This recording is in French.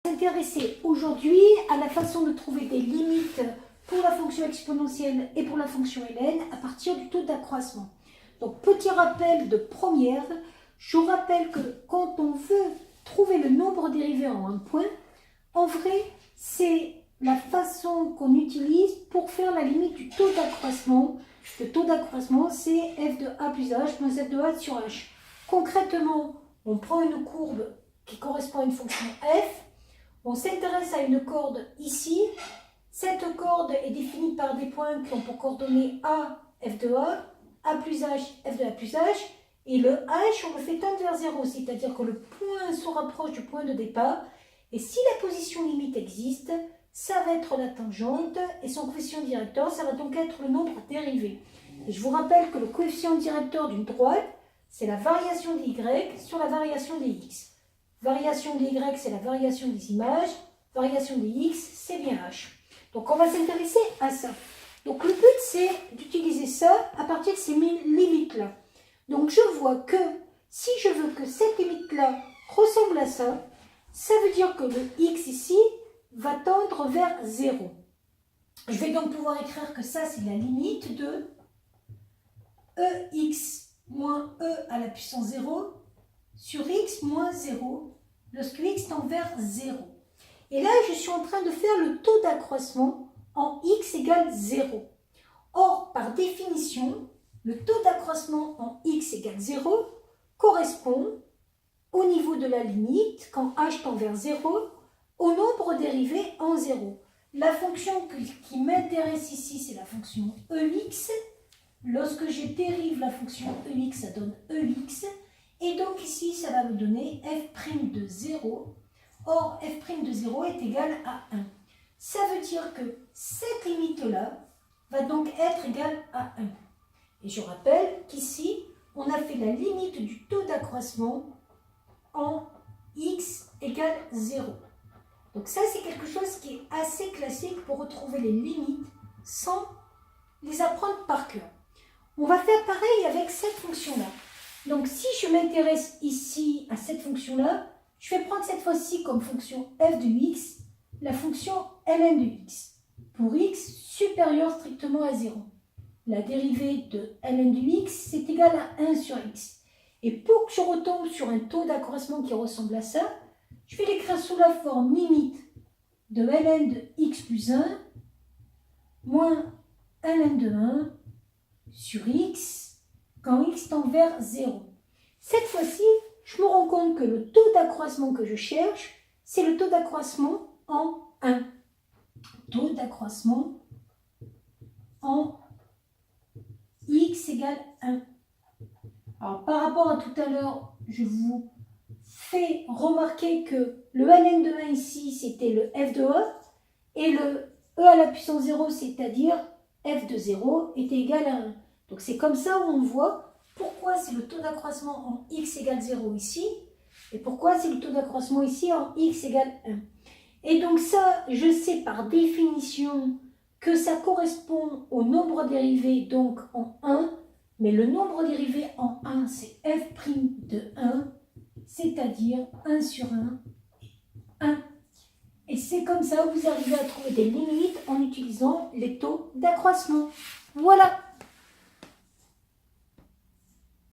S'intéresser aujourd'hui à la façon de trouver des limites pour la fonction exponentielle et pour la fonction ln à partir du taux d'accroissement. Donc petit rappel de première, je vous rappelle que quand on veut trouver le nombre dérivé en un point, en vrai c'est la façon qu'on utilise pour faire la limite du taux d'accroissement. Le taux d'accroissement c'est f de a plus h moins f de a sur h. Concrètement, on prend une courbe qui correspond à une fonction f. On s'intéresse à une corde ici. Cette corde est définie par des points qui ont pour coordonnées A, f de A plus h, f de A plus h. Et le h, on le fait tendre vers 0, c'est-à-dire que le point se rapproche du point de départ. Et si la position limite existe, ça va être la tangente et son coefficient directeur, ça va donc être le nombre dérivé. Et je vous rappelle que le coefficient directeur d'une droite, c'est la variation des y sur la variation des x. Variation des y, c'est la variation des images. Variation des x, c'est bien h. Donc, on va s'intéresser à ça. Donc, le but, c'est d'utiliser ça à partir de ces limites-là. Donc, je vois que si je veux que cette limite-là ressemble à ça, ça veut dire que le x ici va tendre vers 0. Je vais donc pouvoir écrire que ça, c'est la limite de ex moins e à la puissance 0 sur x moins 0 lorsque x tend vers 0. Et là, je suis en train de faire le taux d'accroissement en x égale 0. Or, par définition, le taux d'accroissement en x égale 0 correspond au niveau de la limite, quand h tend vers 0, au nombre dérivé en 0. La fonction qui m'intéresse ici, c'est la fonction ex. Lorsque je dérive la fonction ex, ça donne ex. Et donc ici, ça va me donner f' de 0. Or, f' de 0 est égal à 1. Ça veut dire que cette limite-là va donc être égale à 1. Et je rappelle qu'ici, on a fait la limite du taux d'accroissement en x égale 0. Donc ça, c'est quelque chose qui est assez classique pour retrouver les limites sans les apprendre par cœur. On va faire pareil avec cette fonction-là. Donc si je m'intéresse ici à cette fonction-là, je vais prendre cette fois-ci comme fonction f de x, la fonction ln de x, pour x supérieur strictement à 0. La dérivée de ln de x, c'est égal à 1 sur x. Et pour que je retombe sur un taux d'accroissement qui ressemble à ça, je vais l'écrire sous la forme limite de ln de x plus 1 moins ln de 1 sur x quand x tend vers 0. Cette fois-ci, je me rends compte que le taux d'accroissement que je cherche, c'est le taux d'accroissement en 1. Taux d'accroissement en x égale 1. Alors, par rapport à tout à l'heure, je vous fais remarquer que le ln de 1 ici, c'était le f de e, et le e à la puissance 0, c'est-à-dire f de 0, était égal à 1. Donc, c'est comme ça où on voit pourquoi c'est le taux d'accroissement en x égale 0 ici, et pourquoi c'est le taux d'accroissement ici en x égale 1. Et donc ça, je sais par définition que ça correspond au nombre dérivé, donc en 1, mais le nombre dérivé en 1, c'est f' de 1, c'est-à-dire 1 sur 1, 1. Et c'est comme ça que vous arrivez à trouver des limites en utilisant les taux d'accroissement. Voilà.